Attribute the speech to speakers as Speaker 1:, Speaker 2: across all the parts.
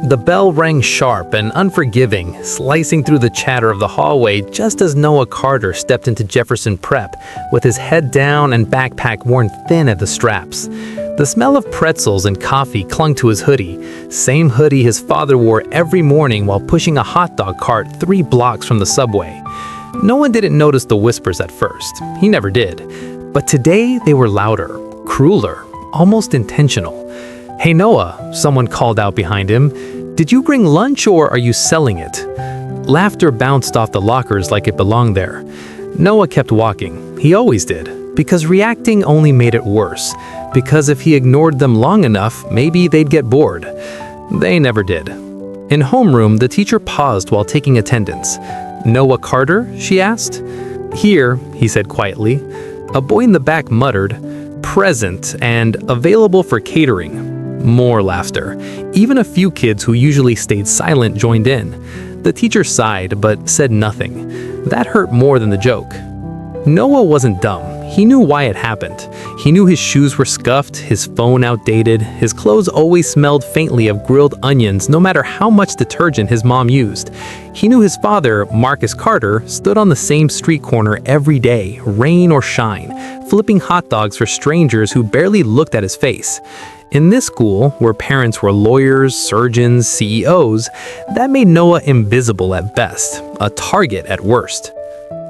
Speaker 1: The bell rang sharp and unforgiving, slicing through the chatter of the hallway just as Noah Carter stepped into Jefferson Prep with his head down and backpack worn thin at the straps. The smell of pretzels and coffee clung to his hoodie, same hoodie his father wore every morning while pushing a hot dog cart 3 blocks from the subway. Noah didn't notice the whispers at first. He never did. But today they were louder, crueler, almost intentional. "Hey Noah," someone called out behind him. "Did you bring lunch or are you selling it?" Laughter bounced off the lockers like it belonged there. Noah kept walking. He always did. Because reacting only made it worse. Because if he ignored them long enough, maybe they'd get bored. They never did. In homeroom, the teacher paused while taking attendance. "Noah Carter?" she asked. "Here," he said quietly. A boy in the back muttered, "Present and available for catering." More laughter. Even a few kids who usually stayed silent joined in. The teacher sighed but said nothing. That hurt more than the joke. Noah wasn't dumb. He knew why it happened. He knew his shoes were scuffed, his phone outdated, his clothes always smelled faintly of grilled onions no matter how much detergent his mom used. He knew his father, Marcus Carter, stood on the same street corner every day, rain or shine, flipping hot dogs for strangers who barely looked at his face. In this school, where parents were lawyers, surgeons, CEOs, that made Noah invisible at best, a target at worst.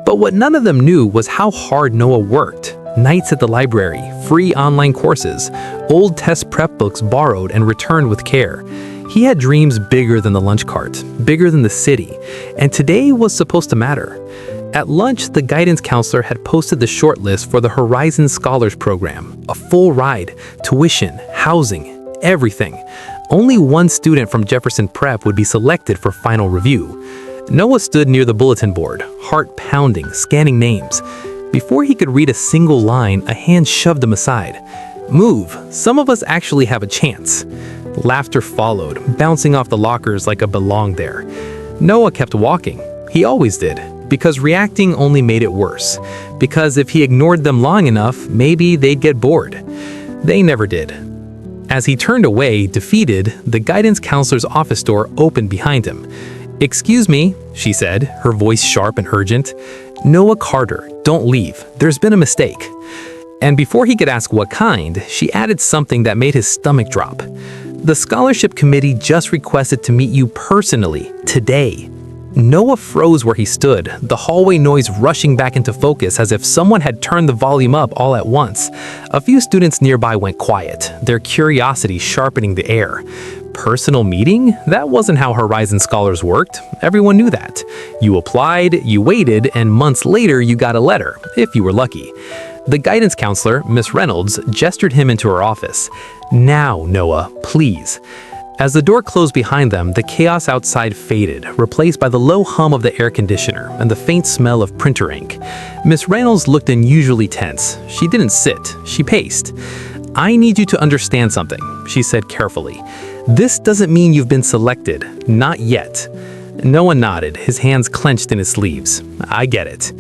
Speaker 1: But what none of them knew was how hard Noah worked. Nights at the library, free online courses, old test prep books borrowed and returned with care. He had dreams bigger than the lunch cart, bigger than the city, and today was supposed to matter. At lunch, the guidance counselor had posted the shortlist for the Horizon Scholars Program, a full ride, tuition, housing, everything. Only one student from Jefferson Prep would be selected for final review. Noah stood near the bulletin board, heart pounding, scanning names. Before he could read a single line, a hand shoved him aside. "Move, some of us actually have a chance." Laughter followed, bouncing off the lockers like it belonged there. Noah kept walking. He always did. Because reacting only made it worse. Because if he ignored them long enough, maybe they'd get bored. They never did. As he turned away, defeated, the guidance counselor's office door opened behind him. "Excuse me," she said, her voice sharp and urgent. "Noah Carter, don't leave. There's been a mistake." And before he could ask what kind, she added something that made his stomach drop. "The scholarship committee just requested to meet you personally, today." Noah froze where he stood, the hallway noise rushing back into focus as if someone had turned the volume up all at once. A few students nearby went quiet, their curiosity sharpening the air. Personal meeting? That wasn't how Horizon Scholars worked. Everyone knew that. You applied, you waited, and months later you got a letter, if you were lucky. The guidance counselor, Miss Reynolds, gestured him into her office. "Now, Noah, please." As the door closed behind them, the chaos outside faded, replaced by the low hum of the air conditioner and the faint smell of printer ink. Miss Reynolds looked unusually tense. She didn't sit, she paced. "I need you to understand something," she said carefully. "This doesn't mean you've been selected. Not yet." Noah nodded, his hands clenched in his sleeves. "I get it."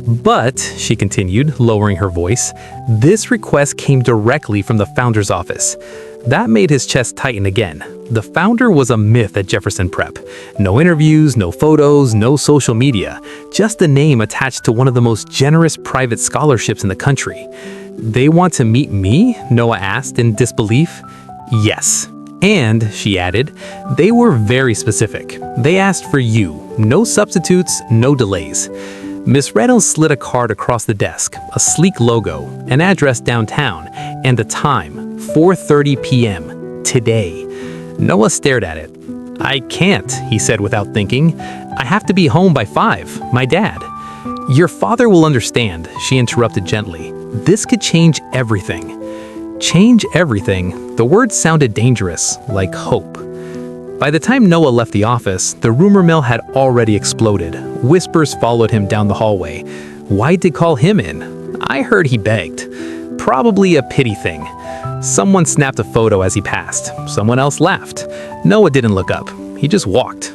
Speaker 1: "But," she continued, lowering her voice, "this request came directly from the founder's office." That made his chest tighten again. The founder was a myth at Jefferson Prep. No interviews, no photos, no social media. Just a name attached to one of the most generous private scholarships in the country. "They want to meet me?" Noah asked in disbelief. "Yes." And, she added, they were very specific. They asked for you. No substitutes, no delays. Miss Reynolds slid a card across the desk, a sleek logo, an address downtown, and the time, 4:30 p.m. today. Noah stared at it. "I can't," he said without thinking. "I have to be home by 5, my dad." "Your father will understand," she interrupted gently. "This could change everything." Change everything? The word sounded dangerous, like hope. By the time Noah left the office, the rumor mill had already exploded. Whispers followed him down the hallway. Why'd they call him in? I heard he begged. Probably a pity thing. Someone snapped a photo as he passed. Someone else laughed. Noah didn't look up. He just walked.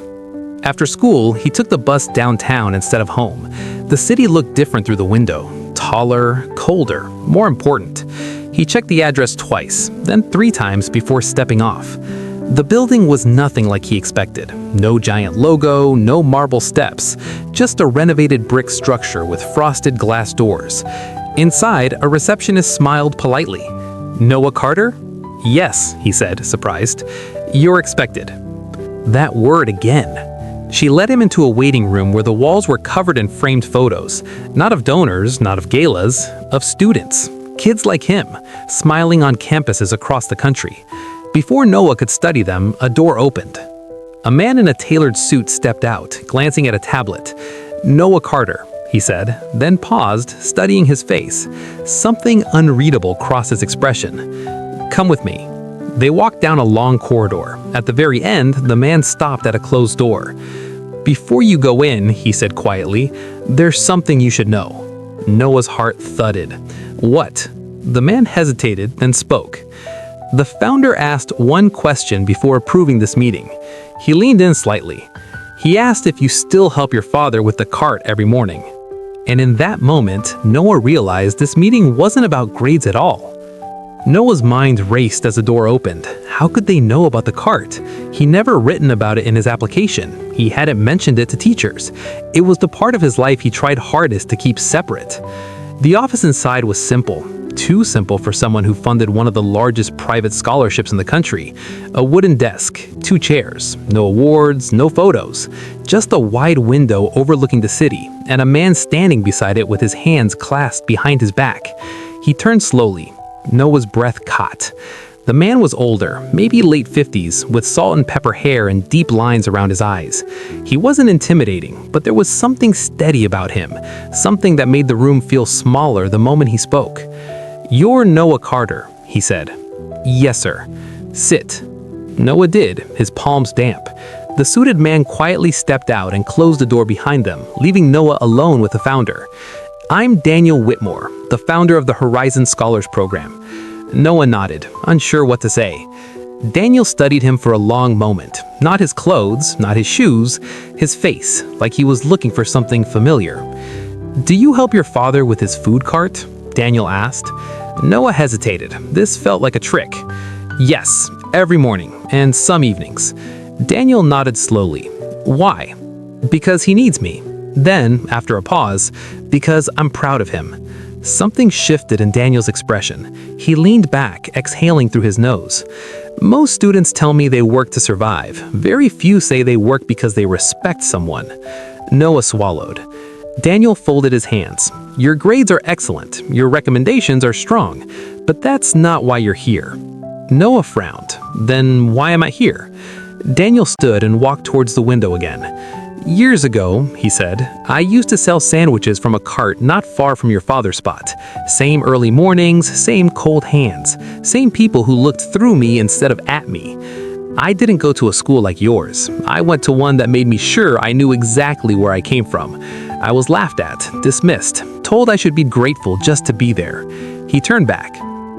Speaker 1: After school, he took the bus downtown instead of home. The city looked different through the window. Taller, colder, more important. He checked the address twice, then 3 times before stepping off. The building was nothing like he expected. No giant logo, no marble steps, just a renovated brick structure with frosted glass doors. Inside, a receptionist smiled politely. "Noah Carter?" "Yes," he said, surprised. "You're expected." That word again. She led him into a waiting room where the walls were covered in framed photos, not of donors, not of galas, of students, kids like him, smiling on campuses across the country. Before Noah could study them, a door opened. A man in a tailored suit stepped out, glancing at a tablet. "Noah Carter," he said, then paused, studying his face. Something unreadable crossed his expression. "Come with me." They walked down a long corridor. At the very end, the man stopped at a closed door. "Before you go in," he said quietly, "there's something you should know." Noah's heart thudded. "What?" The man hesitated, then spoke. The founder asked one question before approving this meeting. He leaned in slightly. He asked if you still help your father with the cart every morning. And in that moment, Noah realized this meeting wasn't about grades at all. Noah's mind raced as the door opened. How could they know about the cart? He never written about it in his application. He hadn't mentioned it to teachers. It was the part of his life he tried hardest to keep separate. The office inside was simple. Too simple for someone who funded one of the largest private scholarships in the country. A wooden desk, 2 chairs, no awards, no photos. Just a wide window overlooking the city, and a man standing beside it with his hands clasped behind his back. He turned slowly. Noah's breath caught. The man was older, maybe late 50s, with salt and pepper hair and deep lines around his eyes. He wasn't intimidating, but there was something steady about him, something that made the room feel smaller the moment he spoke. "You're Noah Carter," he said. "Yes, sir." "Sit." Noah did, his palms damp. The suited man quietly stepped out and closed the door behind them, leaving Noah alone with the founder. "I'm Daniel Whitmore, the founder of the Horizon Scholars Program." Noah nodded, unsure what to say. Daniel studied him for a long moment. Not his clothes, not his shoes, his face, like he was looking for something familiar. "Do you help your father with his food cart?" Daniel asked. Noah hesitated. This felt like a trick. "Yes, every morning, and some evenings." Daniel nodded slowly. "Why?" "Because he needs me." Then, after a pause, "Because I'm proud of him." Something shifted in Daniel's expression. He leaned back, exhaling through his nose. "Most students tell me they work to survive. Very few say they work because they respect someone." Noah swallowed. Daniel folded his hands. "Your grades are excellent. Your recommendations are strong. But that's not why you're here." Noah frowned. "Then why am I here?" Daniel stood and walked towards the window again. "Years ago," he said, "I used to sell sandwiches from a cart not far from your father's spot. Same early mornings, same cold hands, same people who looked through me instead of at me. I didn't go to a school like yours. I went to one that made me sure I knew exactly where I came from. I was laughed at, dismissed, told I should be grateful just to be there." He turned back.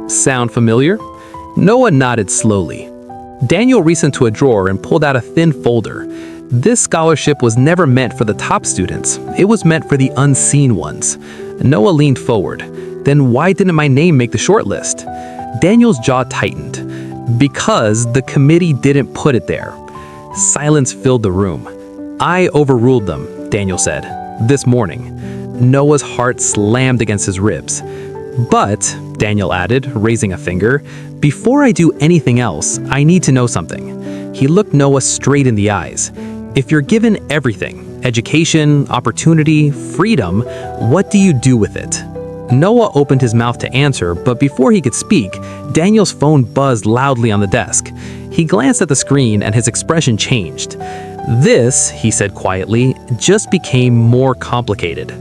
Speaker 1: "Sound familiar?" Noah nodded slowly. Daniel reached into a drawer and pulled out a thin folder. This scholarship was never meant for the top students. It was meant for the unseen ones. Noah leaned forward. "Then why didn't my name make the shortlist?" Daniel's jaw tightened. "Because the committee didn't put it there." Silence filled the room. "I overruled them," Daniel said. "This morning." Noah's heart slammed against his ribs. "But," Daniel added, raising a finger, "before I do anything else, I need to know something." He looked Noah straight in the eyes. "If you're given everything, education, opportunity, freedom, what do you do with it?" Noah opened his mouth to answer, but before he could speak, Daniel's phone buzzed loudly on the desk. He glanced at the screen and his expression changed. "This," he said quietly, "just became more complicated."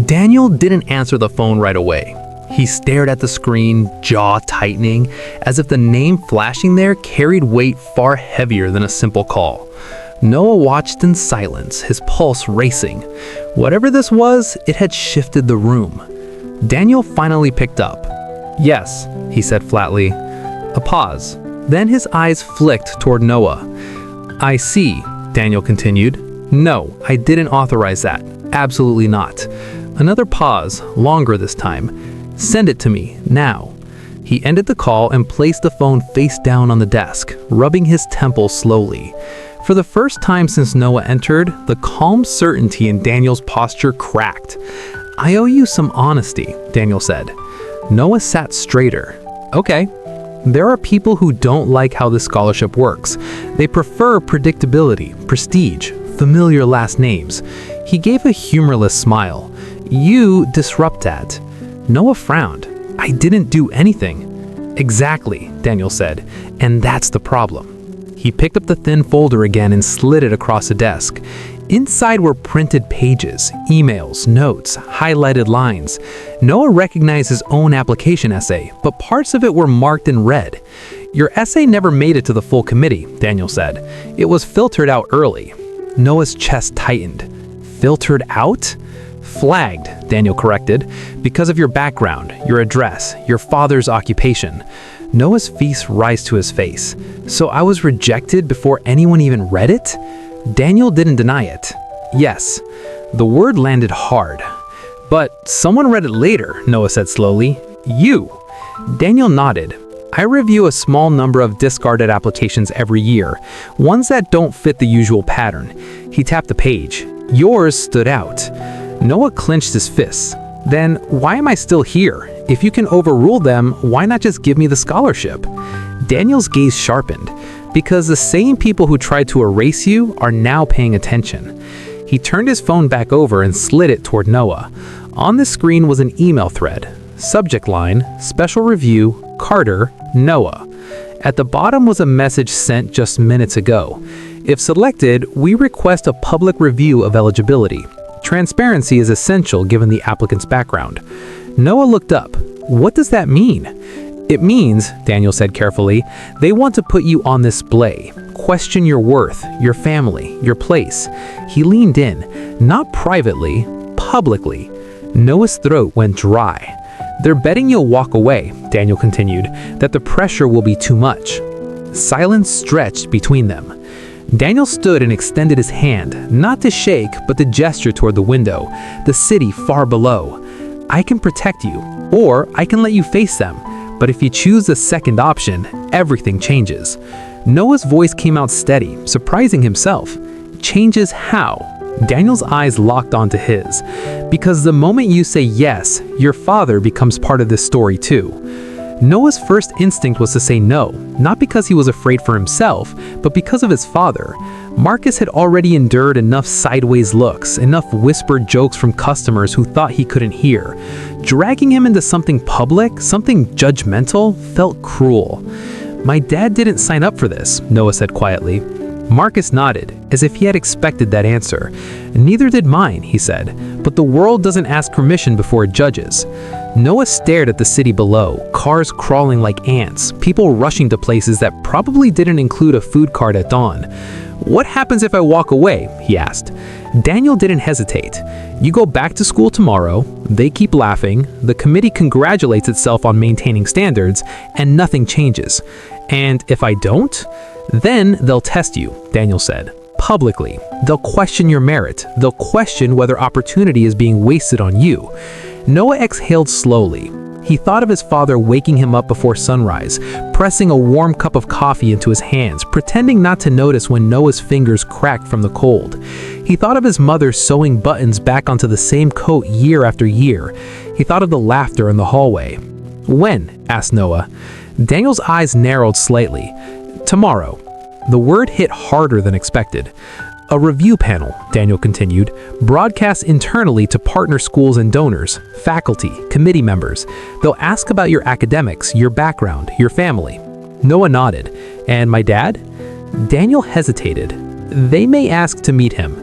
Speaker 1: Daniel didn't answer the phone right away. He stared at the screen, jaw tightening, as if the name flashing there carried weight far heavier than a simple call. Noah watched in silence, his pulse racing. Whatever this was, it had shifted the room. Daniel finally picked up. "Yes," he said flatly. A pause. Then his eyes flicked toward Noah. "I see," Daniel continued. "No, I didn't authorize that. Absolutely not." Another pause, longer this time. "Send it to me, now." He ended the call and placed the phone face down on the desk, rubbing his temple slowly. For the first time since Noah entered, the calm certainty in Daniel's posture cracked. "I owe you some honesty," Daniel said. Noah sat straighter. "Okay. There are people who don't like how this scholarship works. They prefer predictability, prestige, familiar last names." He gave a humorless smile. "You disrupt that." Noah frowned. "I didn't do anything." "Exactly," Daniel said, "and that's the problem." He picked up the thin folder again and slid it across the desk. Inside were printed pages, emails, notes, highlighted lines. Noah recognized his own application essay, but parts of it were marked in red. "Your essay never made it to the full committee," Daniel said. "It was filtered out early." Noah's chest tightened. "Filtered out?" "Flagged," Daniel corrected, "because of your background, your address, your father's occupation." Noah's face rose to his face. "So I was rejected before anyone even read it?" Daniel didn't deny it. "Yes." The word landed hard. "But someone read it later," Noah said slowly. "You." Daniel nodded. "I review a small number of discarded applications every year, ones that don't fit the usual pattern." He tapped the page. "Yours stood out." Noah clenched his fists. "Then why am I still here? If you can overrule them, why not just give me the scholarship?" Daniel's gaze sharpened. "Because the same people who tried to erase you are now paying attention." He turned his phone back over and slid it toward Noah. On the screen was an email thread. Subject line, "Special Review, Carter, Noah." At the bottom was a message sent just minutes ago. "If selected, we request a public review of eligibility. Transparency is essential given the applicant's background." Noah looked up. "What does that mean?" "It means," Daniel said carefully, "they want to put you on display. Question your worth, your family, your place." He leaned in, not privately, publicly. Noah's throat went dry. "They're betting you'll walk away," Daniel continued, "that the pressure will be too much." Silence stretched between them. Daniel stood and extended his hand, not to shake, but to gesture toward the window, the city far below. "I can protect you, or I can let you face them. But if you choose the second option, everything changes." Noah's voice came out steady, surprising himself. "Changes how?" Daniel's eyes locked onto his. "Because the moment you say yes, your father becomes part of this story too." Noah's first instinct was to say no, not because he was afraid for himself, but because of his father. Marcus had already endured enough sideways looks, enough whispered jokes from customers who thought he couldn't hear. Dragging him into something public, something judgmental, felt cruel. "My dad didn't sign up for this," Noah said quietly. Marcus nodded, as if he had expected that answer. "Neither did mine," he said, "but the world doesn't ask permission before it judges." Noah stared at the city below, cars crawling like ants, people rushing to places that probably didn't include a food cart at dawn. "What happens if I walk away?" he asked. Daniel didn't hesitate. "You go back to school tomorrow, they keep laughing, the committee congratulates itself on maintaining standards, and nothing changes. And if I don't? Then they'll test you," Daniel said. "Publicly. They'll question your merit. They'll question whether opportunity is being wasted on you." Noah exhaled slowly. He thought of his father waking him up before sunrise, pressing a warm cup of coffee into his hands, pretending not to notice when Noah's fingers cracked from the cold. He thought of his mother sewing buttons back onto the same coat year after year. He thought of the laughter in the hallway. "When?" asked Noah. Daniel's eyes narrowed slightly. "Tomorrow." The word hit harder than expected. "A review panel," Daniel continued, "broadcasts internally to partner schools and donors, faculty, committee members. They'll ask about your academics, your background, your family." Noah nodded. "And my dad?" Daniel hesitated. "They may ask to meet him."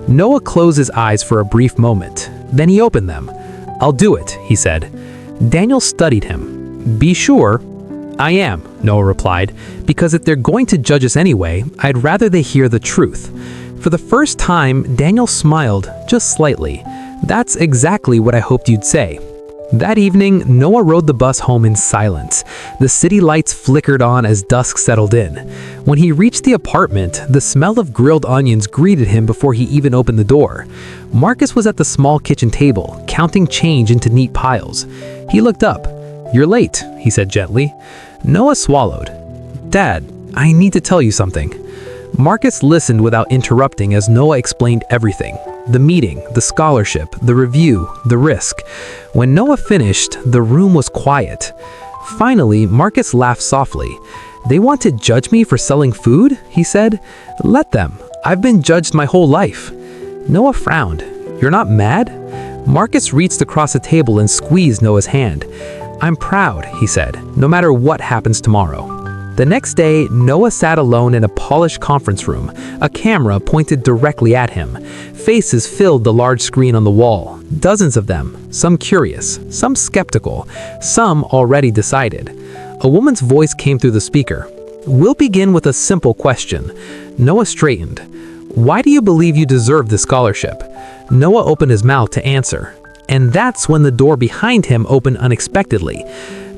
Speaker 1: Noah closed his eyes for a brief moment. Then he opened them. "I'll do it," he said. Daniel studied him. "Be sure." "I am," Noah replied, "because if they're going to judge us anyway, I'd rather they hear the truth." For the first time, Daniel smiled, just slightly. "That's exactly what I hoped you'd say." That evening, Noah rode the bus home in silence. The city lights flickered on as dusk settled in. When he reached the apartment, the smell of grilled onions greeted him before he even opened the door. Marcus was at the small kitchen table, counting change into neat piles. He looked up. "You're late," he said gently. Noah swallowed. "Dad, I need to tell you something." Marcus listened without interrupting as Noah explained everything. The meeting, the scholarship, the review, the risk. When Noah finished, the room was quiet. Finally, Marcus laughed softly. "They want to judge me for selling food?" he said. "Let them. I've been judged my whole life." Noah frowned. "You're not mad?" Marcus reached across the table and squeezed Noah's hand. "I'm proud," he said, "no matter what happens tomorrow." The next day, Noah sat alone in a polished conference room, a camera pointed directly at him. Faces filled the large screen on the wall, dozens of them, some curious, some skeptical, some already decided. A woman's voice came through the speaker. "We'll begin with a simple question." Noah straightened. "Why do you believe you deserve this scholarship?" Noah opened his mouth to answer. And that's when the door behind him opened unexpectedly.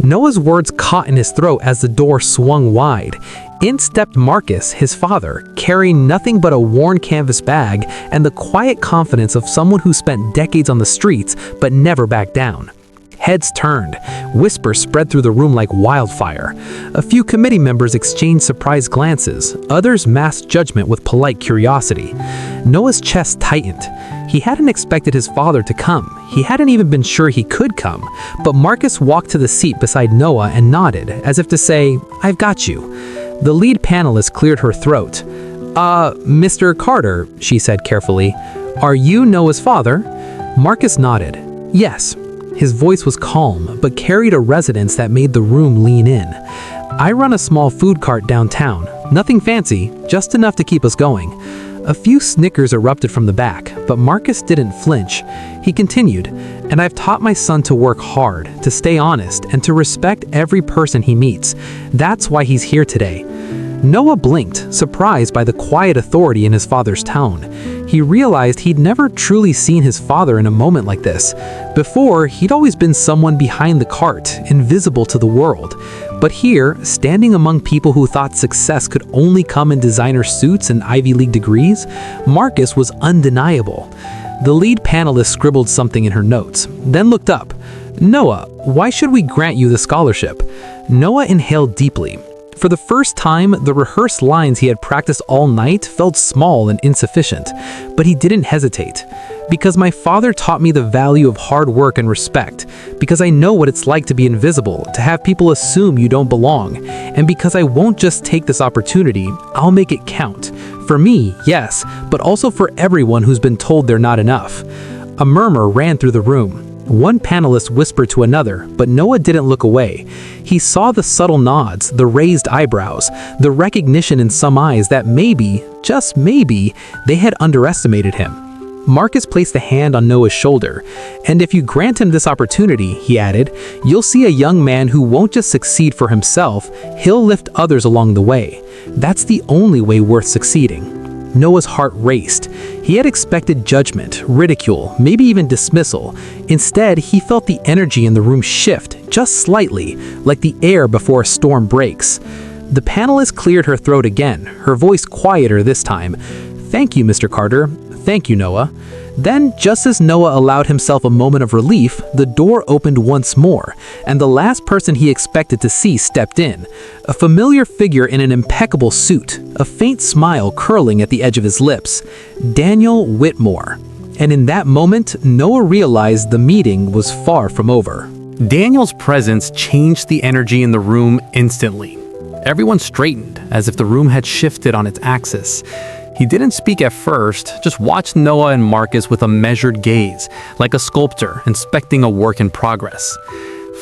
Speaker 1: Noah's words caught in his throat as the door swung wide. In stepped Marcus, his father, carrying nothing but a worn canvas bag and the quiet confidence of someone who spent decades on the streets but never backed down. Heads turned. Whispers spread through the room like wildfire. A few committee members exchanged surprised glances. Others masked judgment with polite curiosity. Noah's chest tightened. He hadn't expected his father to come. He hadn't even been sure he could come. But Marcus walked to the seat beside Noah and nodded, as if to say, "I've got you." The lead panelist cleared her throat. Mr. Carter," she said carefully, "are you Noah's father?" Marcus nodded. "Yes." His voice was calm, but carried a resonance that made the room lean in. "I run a small food cart downtown. Nothing fancy, just enough to keep us going." A few snickers erupted from the back, but Marcus didn't flinch. He continued, "And I've taught my son to work hard, to stay honest, and to respect every person he meets. That's why he's here today." Noah blinked, surprised by the quiet authority in his father's tone. He realized he'd never truly seen his father in a moment like this. Before, he'd always been someone behind the cart, invisible to the world. But here, standing among people who thought success could only come in designer suits and Ivy League degrees, Marcus was undeniable. The lead panelist scribbled something in her notes, then looked up. "Noah, why should we grant you the scholarship?" Noah inhaled deeply. For the first time, the rehearsed lines he had practiced all night felt small and insufficient, but he didn't hesitate. "Because my father taught me the value of hard work and respect, because I know what it's like to be invisible, to have people assume you don't belong, and because I won't just take this opportunity, I'll make it count. For me, yes, but also for everyone who's been told they're not enough." A murmur ran through the room. One panelist whispered to another, but Noah didn't look away. He saw the subtle nods, the raised eyebrows, the recognition in some eyes that maybe, just maybe, they had underestimated him. Marcus placed a hand on Noah's shoulder. "And if you grant him this opportunity," he added, "you'll see a young man who won't just succeed for himself, he'll lift others along the way. That's the only way worth succeeding." Noah's heart raced. He had expected judgment, ridicule, maybe even dismissal. Instead, he felt the energy in the room shift, just slightly, like the air before a storm breaks. The panelist cleared her throat again, her voice quieter this time. "Thank you, Mr. Carter. Thank you, Noah." Then, just as Noah allowed himself a moment of relief, the door opened once more, and the last person he expected to see stepped in. A familiar figure in an impeccable suit, a faint smile curling at the edge of his lips. Daniel Whitmore. And in that moment, Noah realized the meeting was far from over. Daniel's presence changed the energy in the room instantly. Everyone straightened, as if the room had shifted on its axis. He didn't speak at first, just watched Noah and Marcus with a measured gaze, like a sculptor inspecting a work in progress.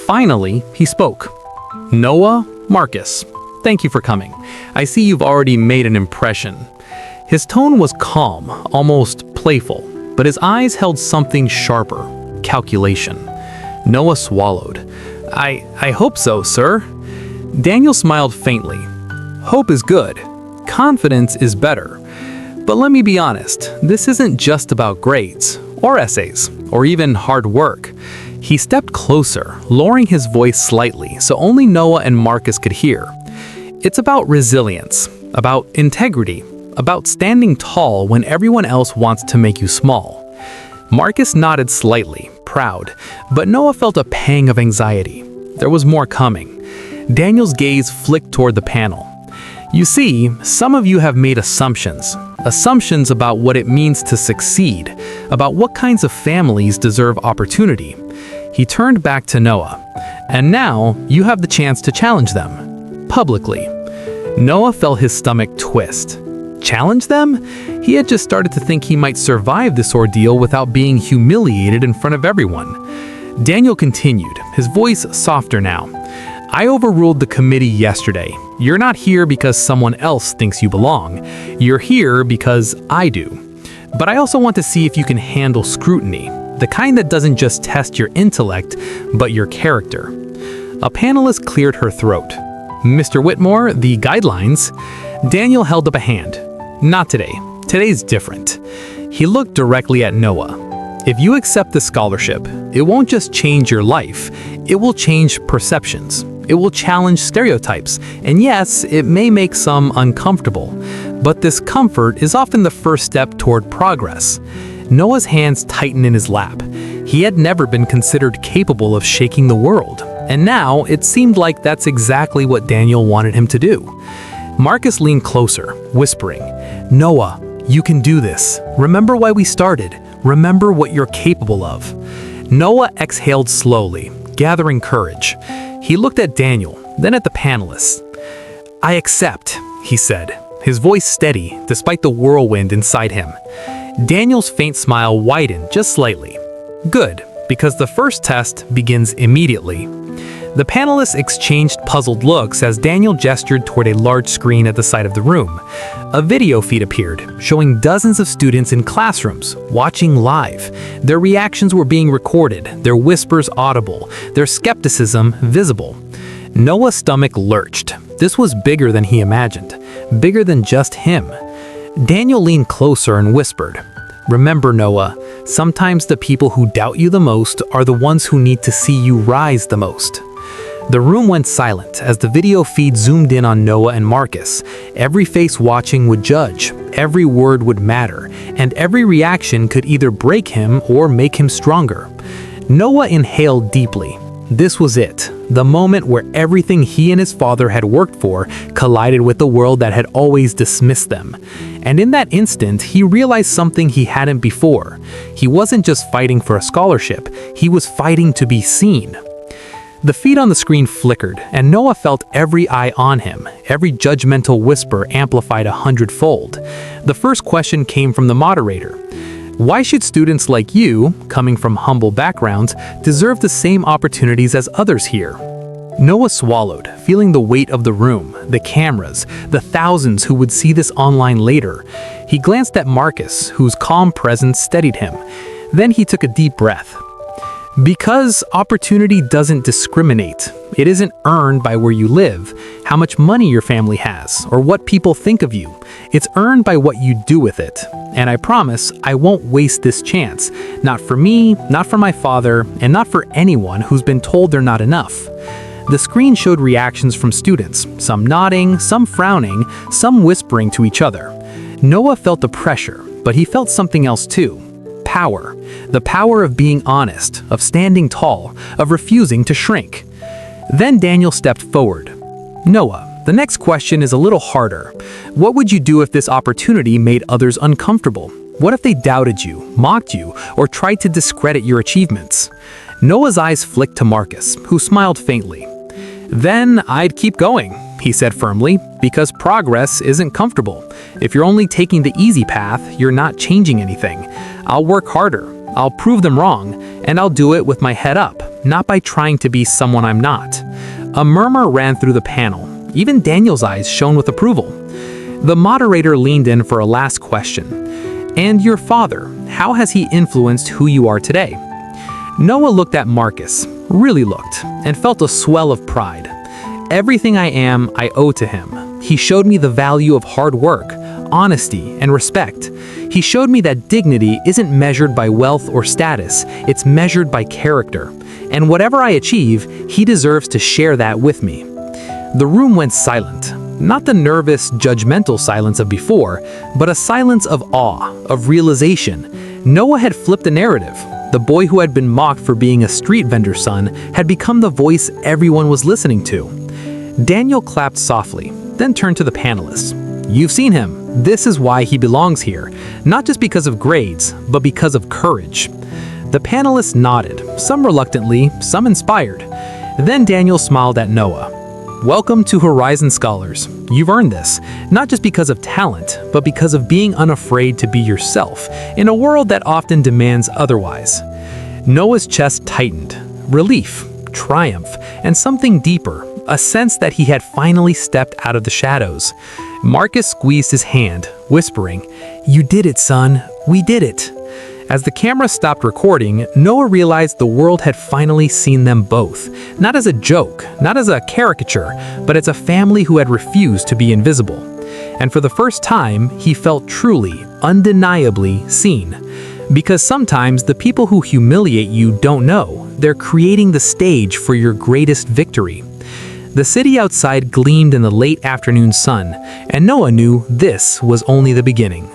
Speaker 1: Finally, he spoke. "Noah, Marcus, thank you for coming. I see you've already made an impression." His tone was calm, almost playful, but his eyes held something sharper, calculation. Noah swallowed. I hope so, sir." Daniel smiled faintly. "Hope is good. Confidence is better. But let me be honest, this isn't just about grades, or essays, or even hard work." He stepped closer, lowering his voice slightly so only Noah and Marcus could hear. "It's about resilience, about integrity, about standing tall when everyone else wants to make you small." Marcus nodded slightly, proud, but Noah felt a pang of anxiety. There was more coming. Daniel's gaze flicked toward the panel. You see, some of you have made assumptions about what it means to succeed, about what kinds of families deserve opportunity. He turned back to Noah. And now, you have the chance to challenge them, publicly. Noah felt his stomach twist. Challenge them? He had just started to think he might survive this ordeal without being humiliated in front of everyone. Daniel continued, his voice softer now. I overruled the committee yesterday. You're not here because someone else thinks you belong. You're here because I do. But I also want to see if you can handle scrutiny, the kind that doesn't just test your intellect, but your character. A panelist cleared her throat. Mr. Whitmore, the guidelines. Daniel held up a hand. Not today. Today's different. He looked directly at Noah. If you accept the scholarship, it won't just change your life, it will change perceptions. It will challenge stereotypes, and yes, it may make some uncomfortable. But this comfort is often the first step toward progress. Noah's hands tightened in his lap. He had never been considered capable of shaking the world, and now it seemed like that's exactly what Daniel wanted him to do. Marcus leaned closer, whispering, Noah, you can do this. Remember why we started. Remember what you're capable of. Noah exhaled slowly, gathering courage. He looked at Daniel, then at the panelists. I accept, he said, his voice steady despite the whirlwind inside him. Daniel's faint smile widened just slightly. Good, because the first test begins immediately. The panelists exchanged puzzled looks as Daniel gestured toward a large screen at the side of the room. A video feed appeared, showing dozens of students in classrooms, watching live. Their reactions were being recorded, their whispers audible, their skepticism visible. Noah's stomach lurched. This was bigger than he imagined, bigger than just him. Daniel leaned closer and whispered, Remember, Noah, sometimes the people who doubt you the most are the ones who need to see you rise the most. The room went silent as the video feed zoomed in on Noah and Marcus. Every face watching would judge, every word would matter, and every reaction could either break him or make him stronger. Noah inhaled deeply. This was it, the moment where everything he and his father had worked for collided with the world that had always dismissed them. And in that instant, he realized something he hadn't before. He wasn't just fighting for a scholarship, he was fighting to be seen. The feed on the screen flickered, and Noah felt every eye on him, every judgmental whisper amplified 100-fold. The first question came from the moderator. Why should students like you, coming from humble backgrounds, deserve the same opportunities as others here? Noah swallowed, feeling the weight of the room, the cameras, the thousands who would see this online later. He glanced at Marcus, whose calm presence steadied him. Then he took a deep breath. Because opportunity doesn't discriminate. It isn't earned by where you live, how much money your family has, or what people think of you. It's earned by what you do with it. And I promise I won't waste this chance. Not for me, not for my father, and not for anyone who's been told they're not enough. The screen showed reactions from students, some nodding, some frowning, some whispering to each other. Noah felt the pressure, but he felt something else too. Power. The power of being honest, of standing tall, of refusing to shrink. Then Daniel stepped forward. Noah, the next question is a little harder. What would you do if this opportunity made others uncomfortable? What if they doubted you, mocked you, or tried to discredit your achievements? Noah's eyes flicked to Marcus, who smiled faintly. Then I'd keep going, he said firmly, because progress isn't comfortable. If you're only taking the easy path, you're not changing anything. I'll work harder, I'll prove them wrong, and I'll do it with my head up, not by trying to be someone I'm not. A murmur ran through the panel. Even Daniel's eyes shone with approval. The moderator leaned in for a last question. And your father, how has he influenced who you are today? Noah looked at Marcus, really looked, and felt a swell of pride. Everything I am, I owe to him. He showed me the value of hard work, honesty, and respect. He showed me that dignity isn't measured by wealth or status, it's measured by character. And whatever I achieve, he deserves to share that with me. The room went silent. Not the nervous, judgmental silence of before, but a silence of awe, of realization. Noah had flipped the narrative. The boy who had been mocked for being a street vendor's son had become the voice everyone was listening to. Daniel clapped softly, then turned to the panelists. "You've seen him. This is why he belongs here, not just because of grades, but because of courage." The panelists nodded, some reluctantly, some inspired. Then Daniel smiled at Noah. "Welcome to Horizon Scholars. You've earned this, not just because of talent, but because of being unafraid to be yourself in a world that often demands otherwise." Noah's chest tightened. Relief, triumph, and something deeper, a sense that he had finally stepped out of the shadows. Marcus squeezed his hand, whispering, "You did it, son. We did it." As the camera stopped recording, Noah realized the world had finally seen them both. Not as a joke, not as a caricature, but as a family who had refused to be invisible. And for the first time, he felt truly, undeniably seen. Because sometimes the people who humiliate you don't know. They're creating the stage for your greatest victory. The city outside gleamed in the late afternoon sun, and Noah knew this was only the beginning.